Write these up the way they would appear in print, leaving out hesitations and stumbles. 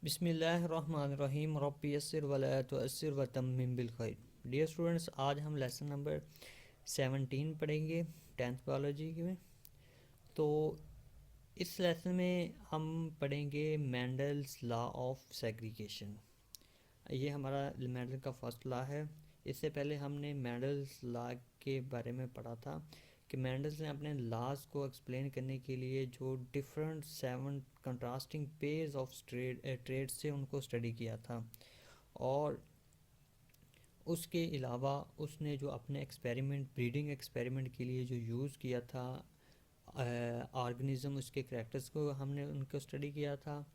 बिस्मिल्लाहिर्रहमानिर्रहीम रब्बि यस्सिर वला तुअस्सिर व तम्मिम बिल खैर। डियर स्टूडेंट्स, आज हम लेसन नंबर 17 पढ़ेंगे 10th बायोलॉजी में। तो इस लेसन में हम पढ़ेंगे मेंडल्स लॉ ऑफ सेग्रीगेशन। ये हमारा मेंडल का फर्स्ट लॉ है। इससे पहले हमने मेंडल्स लॉ के बारे में पढ़ा था कि मेंडल्स ने अपने लॉज को एक्सप्लेन करने के लिए जो different 7 contrasting pairs of traits से उनको स्टडी किया था, और उसके अलावा उसने जो अपने एक्सपेरिमेंट ब्रीडिंग एक्सपेरिमेंट के लिए जो यूज़ किया था ऑर्गेनिज्म, उसके करैक्टर्स को हमने उनको स्टडी किया था।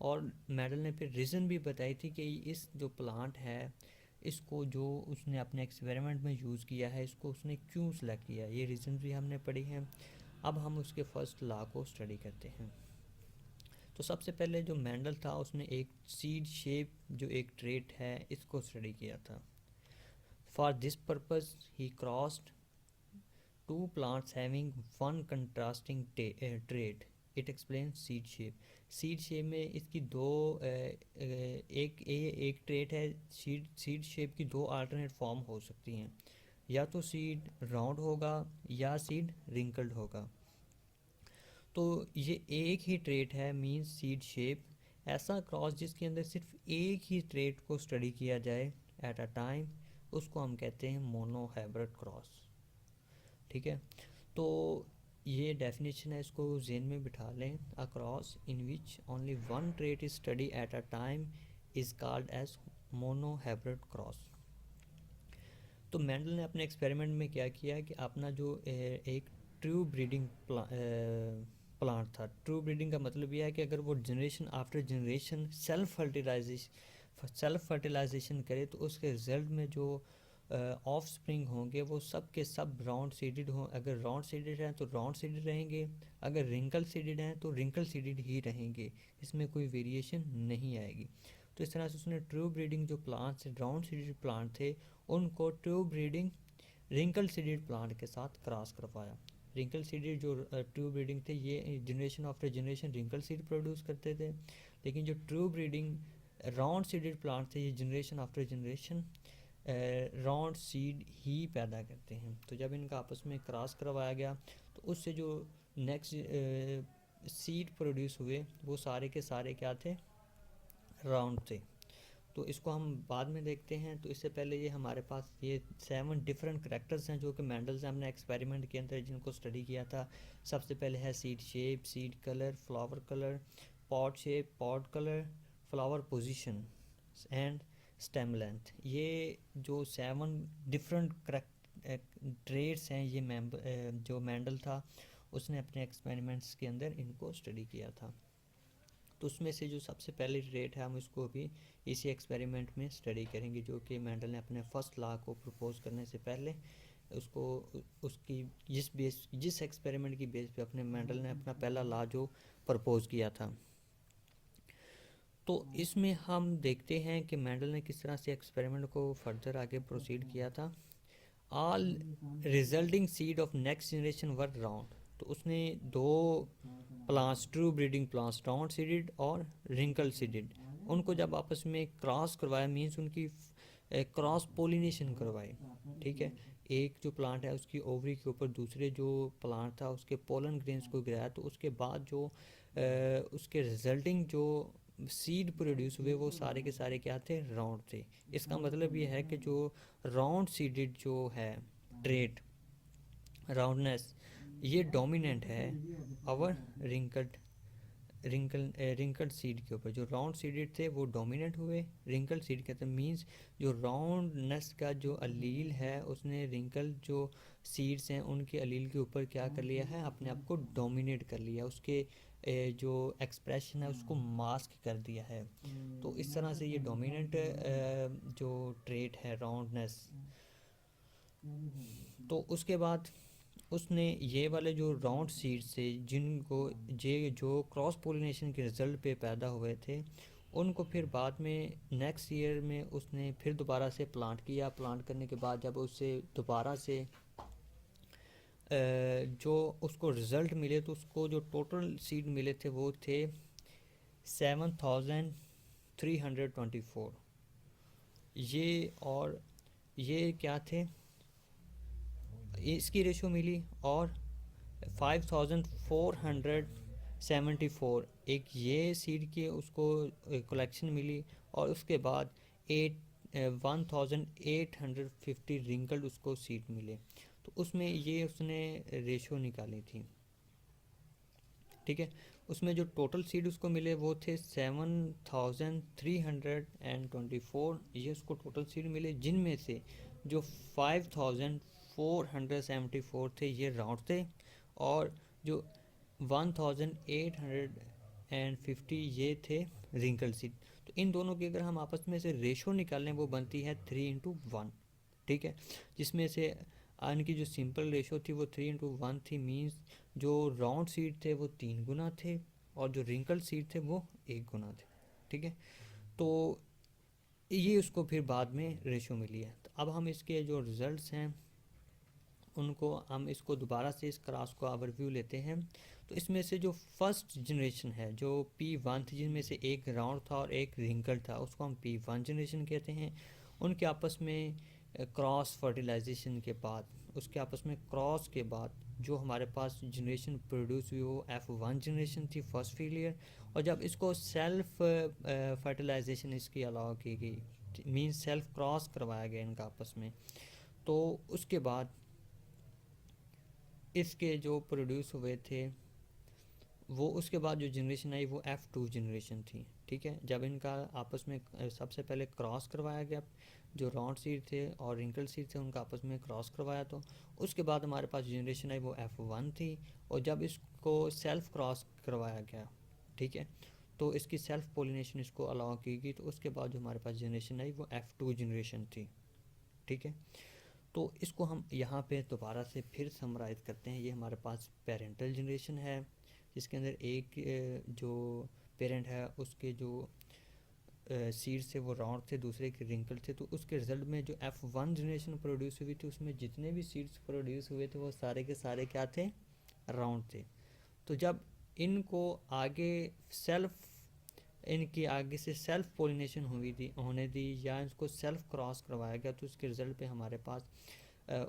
और मेडल ने फिर रीज़न भी बताई थी कि इस जो प्लांट है, इसको जो उसने अपने एक्सपेरिमेंट में यूज़ किया है, इसको उसने क्यों सेलेक्ट किया, ये रीज़न भी हमने पढ़ी हैं। अब हम उसके फर्स्ट लॉ को स्टडी करते हैं। तो सबसे पहले जो मेंडल था उसने एक सीड शेप जो एक ट्रेट है इसको स्टडी किया था। For this purpose he crossed two plants having one contrasting trait. It explains seed shape. Seed shape में इसकी दो एक ट्रेट है। सीड शेप की दो अल्टरनेट फॉर्म हो सकती हैं, या तो सीड राउंड होगा या सीड रिंकल्ड होगा। तो ये एक ही ट्रेट है, मींस सीड शेप। ऐसा क्रॉस जिसके अंदर सिर्फ एक ही ट्रेट को स्टडी किया जाए एट अ टाइम, उसको हम कहते हैं मोनोहाइब्रिड क्रॉस। ठीक है, तो ये डेफिनेशन है, इसको जेन में बिठा लें। A cross in which only one trait is study at a time is called as monohybrid cross. तो मेंडल ने अपने एक्सपेरिमेंट में क्या किया कि अपना जो एक ट्रू ब्रीडिंग प्लांट था। ट्रू ब्रीडिंग का मतलब यह है कि अगर वो generation after generation self fertilization करे तो उसके रिजल्ट में जो ऑफ स्प्रिंग होंगे वो सब के सब राउंड सीडेड हों। अगर राउंड सीडेड हैं तो राउंड सीडेड रहेंगे, अगर रिंकल सीडेड हैं तो रिंकल सीडेड ही रहेंगे, इसमें कोई वेरिएशन नहीं आएगी। तो इस तरह से उसने ट्रू ब्रीडिंग जो प्लांट्स राउंड सीडेड प्लांट थे उनको true breeding wrinkle seeded plant के साथ क्रॉस करवाया। रिंकल सीडेड जो ट्रू ब्रीडिंग थे ये generation after generation wrinkle seed produce करते थे, लेकिन जो true breeding round seeded plant थे ये generation after generation round seed ही पैदा करते हैं। तो जब इनका आपस में क्रॉस करवाया गया तो उससे जो नेक्स्ट सीड प्रोड्यूस हुए वो सारे के सारे क्या थे, राउंड थे। तो इसको हम बाद में देखते हैं। तो इससे पहले ये हमारे पास ये 7 डिफरेंट करैक्टर्स हैं जो कि मेंडल्स ने हमने एक्सपेरिमेंट के अंदर जिनको स्टडी किया था। सबसे पहले है seed shape, seed colour, flower colour, pot shape, pot colour, flower position and stem length. ये जो 7 डिफरेंट ट्रेड्स हैं ये जो मेंडल था उसने अपने एक्सपेरिमेंट्स के अंदर इनको स्टडी किया था। तो उसमें से जो सबसे पहले ट्रेड है हम इसको भी इसी एक्सपेरिमेंट में स्टडी करेंगे, जो कि मेंडल ने अपने फर्स्ट लॉ को प्रपोज करने से पहले उसको उसकी जिस एक्सपेरिमेंट की बेस पे अपने मेंडल ने अपना पहला लॉ जो प्रपोज किया था। तो इसमें हम देखते हैं कि मेंडल ने किस तरह से एक्सपेरिमेंट को फर्दर आगे प्रोसीड किया था। All resulting seed of next generation were round. तो उसने दो plants true breeding plants round seeded और रिंकल सीडेड उनको जब आपस में क्रॉस करवाया, मीन्स उनकी क्रॉस पोलिनेशन करवाई। ठीक है, एक जो प्लांट है उसकी ओवरी के ऊपर दूसरे जो प्लांट था उसके पोलन ग्रेन्स को गिराया, तो उसके बाद जो उसके रिजल्टिंग जो सीड प्रोड्यूस हुए वो सारे के सारे क्या थे, राउंड थे। इसका मतलब ये है कि जो राउंड सीडेड जो है ट्रेट राउंडनेस ये डोमिनेंट है अवर रिंकल्ड सीड के ऊपर। जो राउंड सीडेड थे वो डोमिनेंट हुए, रिंकल्ड सीड कहते हैं मीन्स जो राउंडनेस का जो अलील है उसने रिंकल जो सीड्स हैं उनके अलील के ऊपर क्या कर लिया है, अपने आप को डोमिनेट कर लिया, उसके जो एक्सप्रेशन है उसको मास्क कर दिया है। तो इस तरह से ये डोमिनेंट जो ट्रेट है राउंडनेस। तो उसके बाद उसने ये वाले जो राउंड सीड्स थे जिनको जो क्रॉस पोलिनेशन के रिजल्ट पे पैदा हुए थे उनको फिर बाद में नेक्स्ट ईयर में उसने फिर दोबारा से प्लांट किया। प्लांट करने के बाद जब उससे दोबारा से जो उसको रिज़ल्ट मिले तो उसको जो टोटल सीड मिले थे वो थे 7000 324, ये और ये क्या थे, इसकी रेशो मिली, और 5474 एक ये सीड की उसको कलेक्शन मिली, और उसके बाद 1850 रिंकल्ड उसको सीड मिले। तो उसमें ये उसने रेशो निकाली थी, ठीक है। उसमें जो टोटल सीड उसको मिले वो थे 7324, ये उसको टोटल सीड मिले, जिनमें से जो 5474 थे ये राउंड थे, और जो 1850 ये थे रिंकल सीड। तो इन दोनों की अगर हम आपस में से रेशो निकालें वो बनती है 3:1, ठीक है। जिसमें से इनकी जो सिंपल रेशो थी वो 3:1 थी, मीन्स जो राउंड सीड थे वो 3 गुना थे, और जो रिंकल सीड थे वो 1 गुना थे, ठीक है। तो ये उसको फिर बाद में रेशो मिली है। तो अब हम इसके जो रिज़ल्ट्स हैं उनको हम इसको दोबारा से इस क्लास को ओवरव्यू लेते हैं। तो इसमें से जो फर्स्ट जनरेशन है जो P1 थी, जिनमें से एक राउंड था और एक रिंकल था, उसको हम P1 जनरेशन कहते हैं। उनके आपस में क्रॉस फर्टिलाइजेशन के बाद, उसके आपस में क्रॉस के बाद जो हमारे पास जनरेशन प्रोड्यूस हुई वो F1 जनरेशन थी, फर्स्ट फेलियर। और जब इसको सेल्फ फर्टिलाइजेशन इसकी अलाउ की गई, मीन्स सेल्फ क्रॉस करवाया गया इनका आपस में, तो उसके बाद इसके जो प्रोड्यूस हुए थे वो, उसके बाद जो जनरेशन आई वो F2 जनरेशन थी, ठीक है। जब इनका आपस में सबसे पहले क्रॉस करवाया गया, जो राउंड सीड थे और रिंकल सीड थे उनका आपस में क्रॉस करवाया, तो उसके बाद हमारे पास जनरेशन आई वो F1 थी। और जब इसको सेल्फ क्रॉस करवाया गया, ठीक है, तो इसकी सेल्फ पोलिनेशन इसको अलाउ की गई, तो उसके बाद जो हमारे पास जनरेशन आई वो F2 जनरेशन थी, ठीक है। तो इसको हम यहाँ पे दोबारा से फिर समराइज़ करते हैं। ये हमारे पास पेरेंटल जनरेशन है, जिसके अंदर एक जो पेरेंट है उसके जो सीड्स थे वो राउंड थे, दूसरे के रिंकल थे। तो उसके रिजल्ट में जो F1 जनरेशन प्रोड्यूस हुई थी उसमें जितने भी सीड्स प्रोड्यूस हुए थे वो सारे के सारे क्या थे, राउंड थे। तो जब इनको आगे सेल्फ, इनकी आगे से सेल्फ पोलिनेशन हुई थी होने दी, या इसको सेल्फ क्रॉस करवाया गया, तो उसके रिज़ल्ट पे हमारे पास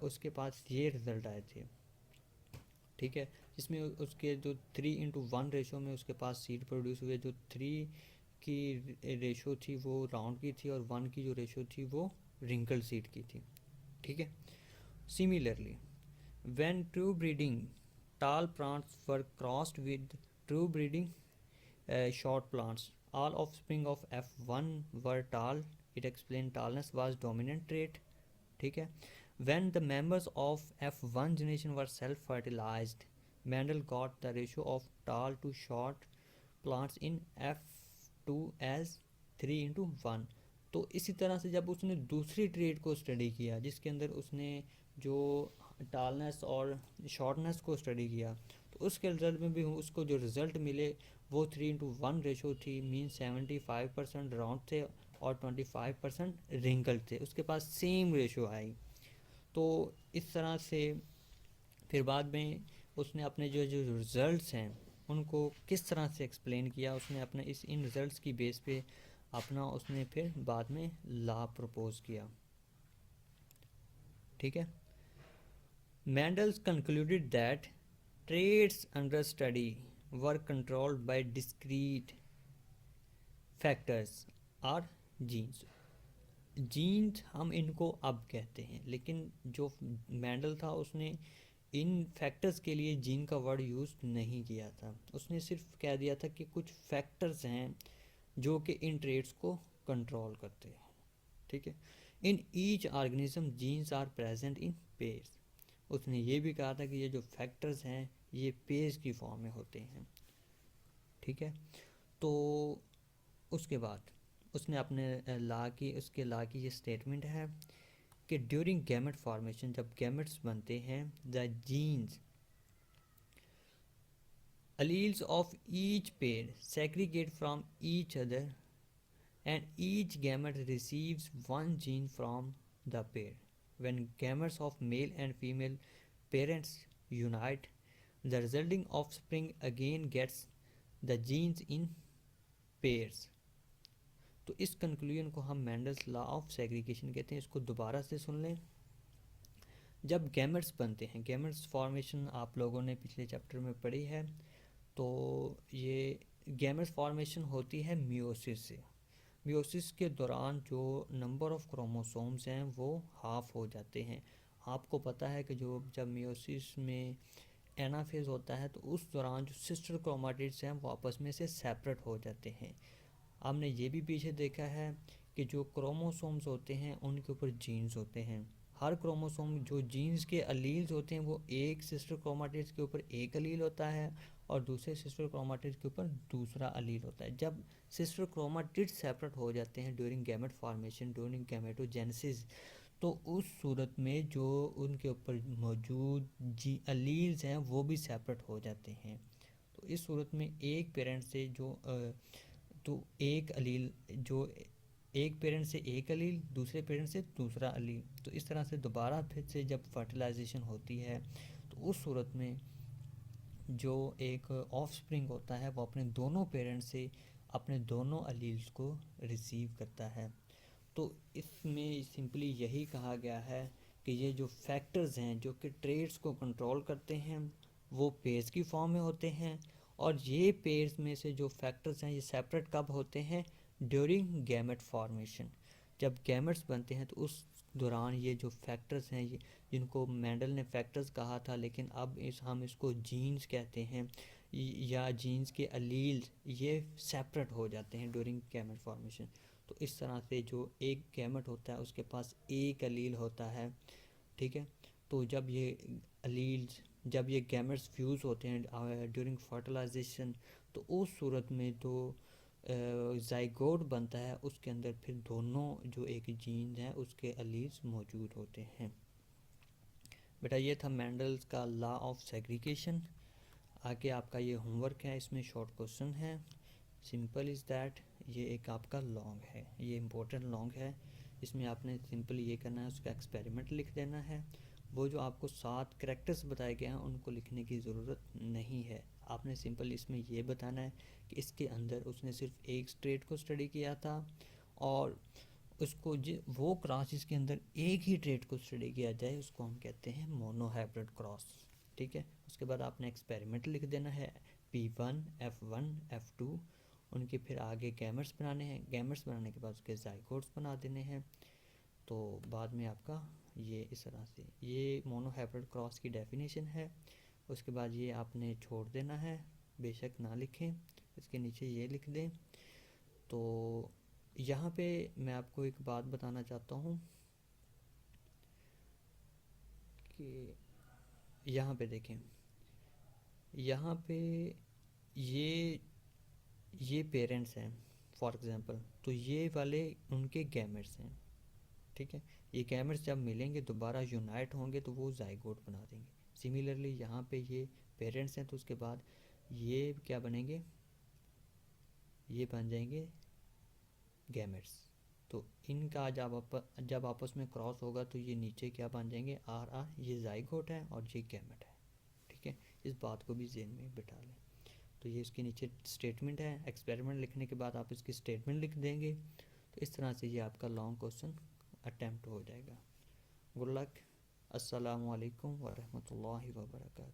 उसके पास ये रिज़ल्ट आए थे, ठीक है। जिसमें उसके जो 3:1 रेशो में उसके पास सीड प्रोड्यूस हुए, जो 3 की रेशो थी वो राउंड की थी, और 1 की जो रेशो थी वो रिंकल सीड की थी, ठीक है। Similarly when true breeding tall plants were crossed with true breeding short plants, all offspring of F1 were tall. It explained tallness was dominant trait, ठीक है। When the members of F1 generation were self-fertilized, Mendel got the ratio of tall to short plants in F2 as 3:1। तो इसी तरह से जब उसने दूसरी trade को स्टडी किया, जिसके अंदर उसने जो टालनेस और शॉर्टनेस को स्टडी किया, तो उसके रिजल्ट में भी उसको जो रिज़ल्ट मिले वो 3:1 रेशो थी, मीन 75% राउंड थे और 25% रिंकल थे, उसके पास सेम रेशो आई। तो इस तरह से फिर बाद में उसने अपने जो जो रिज़ल्ट्स हैं उनको किस तरह से एक्सप्लेन किया, उसने अपने इन रिज़ल्ट्स की बेस पे अपना उसने फिर बाद में लॉ प्रपोज किया, ठीक है। Mendel concluded that traits under study were controlled by discrete factors or genes। Genes हम इनको अब कहते हैं, लेकिन जो मेंडल था उसने इन फैक्टर्स के लिए जीन का वर्ड यूज़ नहीं किया था। उसने सिर्फ कह दिया था कि कुछ फैक्टर्स हैं जो कि इन ट्रेट्स को कंट्रोल करते हैं, ठीक है। In each organism genes are present in pairs. उसने ये भी कहा था कि ये जो फैक्टर्स हैं ये पेज की फॉर्म में होते हैं, ठीक है। तो उसके बाद उसने अपने लॉ की, उसके लॉ की ये स्टेटमेंट है कि ड्यूरिंग गैमेट फॉर्मेशन, जब गैमेट्स बनते हैं, the genes alleles of each pair segregate from each other and each gamete receives one gene from the pair. When gametes of male and female parents unite, the resulting offspring again gets the genes in pairs. तो इस conclusion को हम Mendel's law of segregation कहते हैं। इसको दोबारा से सुन लें। जब गैमेट्स बनते हैं, गैमेट्स फॉर्मेशन आप लोगों ने पिछले चैप्टर में पढ़ी है, तो ये गैमेट्स फॉर्मेशन होती है मियोसिस से। मियोसिस के दौरान जो नंबर ऑफ क्रोमोसोम्स हैं वो हाफ हो जाते हैं। आपको पता है कि जो जब मियोसिस में एनाफेज होता है तो उस दौरान जो सिस्टर क्रोमाटिड्स हैं वो आपस में से सेपरेट हो जाते हैं। आपने ये भी पीछे देखा है कि जो क्रोमोसोम्स होते हैं उनके ऊपर जीन्स होते हैं। हर क्रोमोसोम जो जीन्स के अलील्स होते हैं वो एक सिस्टर क्रोमाटिड्स के ऊपर एक अलील होता है और दूसरे सिस्टर क्रोमाटिड्स के ऊपर दूसरा अलील होता है। जब सिस्टर क्रोमाटिड्स सेपरेट हो जाते हैं during gamete formation, during gametogenesis, तो उस सूरत में जो उनके ऊपर मौजूद जी अलील्स हैं वो भी सेपरेट हो जाते हैं। तो इस सूरत में एक पेरेंट से तो एक अलील जो एक पेरेंट से एक अलील, दूसरे पेरेंट से दूसरा अलील, तो इस तरह से दोबारा फिर से जब फर्टिलाइजेशन होती है तो उस सूरत में जो एक ऑफस्प्रिंग होता है वो अपने दोनों पेरेंट्स से अपने दोनों अलील्स को रिसीव करता है। तो इसमें सिंपली यही कहा गया है कि ये जो फैक्टर्स हैं जो कि ट्रेड्स को कंट्रोल करते हैं वो पेयर्स की फॉर्म में होते हैं, और ये पेयर्स में से जो फैक्टर्स हैं ये सेपरेट कब होते हैं? During gamete formation. जब गैमेट्स बनते हैं तो उस दौरान ये जो फैक्टर्स हैं, ये जिनको मेंडल ने फैक्टर्स कहा था लेकिन अब हम इसको जीन्स कहते हैं, या जीन्स के अलील्स, ये सेपरेट हो जाते हैं ड्यूरिंग गैमेट फॉर्मेशन। तो इस तरह से जो एक गैमेट होता है उसके पास एक अलील होता है, ठीक है। तो जब ये गैमेट्स फ्यूज़ होते हैं ड्यूरिंग फर्टिलाइजेशन, तो उस सूरत में तो जाइगोट बनता है, उसके अंदर फिर दोनों जो एक जीन है उसके अलील्स मौजूद होते हैं। बेटा ये था मेंडल्स का लॉ ऑफ सेग्रीगेशन। आगे आपका ये होमवर्क है, इसमें शॉर्ट क्वेश्चन है। सिंपल इज़ दैट, ये एक आपका लॉन्ग है, ये इम्पोर्टेंट लॉन्ग है। इसमें आपने सिंपल ये करना है, उसका एक्सपेरिमेंट लिख देना है। वो जो आपको 7 करैक्टर्स बताए गए हैं उनको लिखने की ज़रूरत नहीं है। आपने सिंपल इसमें ये बताना है कि इसके अंदर उसने सिर्फ एक स्ट्रेट को स्टडी किया था, और उसको वो क्रॉस जिसके अंदर एक ही ट्रेट को स्टडी किया जाए उसको हम कहते हैं मोनोहाइब्रिड क्रॉस, ठीक है। उसके बाद आपने एक्सपेरिमेंट लिख देना है P1, F1, F2, उनके फिर आगे गैमेट्स बनाने हैं। गैमेट्स बनाने के बाद उसके जाइगोट्स बना देने हैं। तो बाद में आपका ये इस तरह से ये मोनोहाइब्रिड क्रॉस की डेफिनेशन है। उसके बाद ये आपने छोड़ देना है, बेशक ना लिखें, इसके नीचे ये लिख दें। तो यहाँ पे मैं आपको एक बात बताना चाहता हूँ कि यहाँ पे देखें, यहाँ पे ये ये पेरेंट्स हैं फॉर एग्ज़ाम्पल, तो ये वाले उनके गैमेट्स हैं, ठीक है। ये गैमेट्स जब मिलेंगे दोबारा यूनाइट होंगे तो वो जाइगोट बना देंगे। सिमिलरली यहाँ पे ये पेरेंट्स हैं तो उसके बाद ये क्या बनेंगे? ये बन जाएंगे गैमेट्स। तो इनका जब आपस में क्रॉस होगा तो ये नीचे क्या बन जाएंगे? आर आर, ये जाइगोट है और ये गैमेट है, ठीक है। इस बात को भी ज़हन में बिठा लें। तो ये इसके नीचे स्टेटमेंट है, एक्सपेरिमेंट लिखने के बाद आप इसकी स्टेटमेंट लिख देंगे। तो इस तरह से ये आपका लॉन्ग क्वेश्चन अटैम्प्ट हो जाएगा। Good luck. अस्सलामु अलैकुम वरहमतुल्लाहि वबरकातुहू।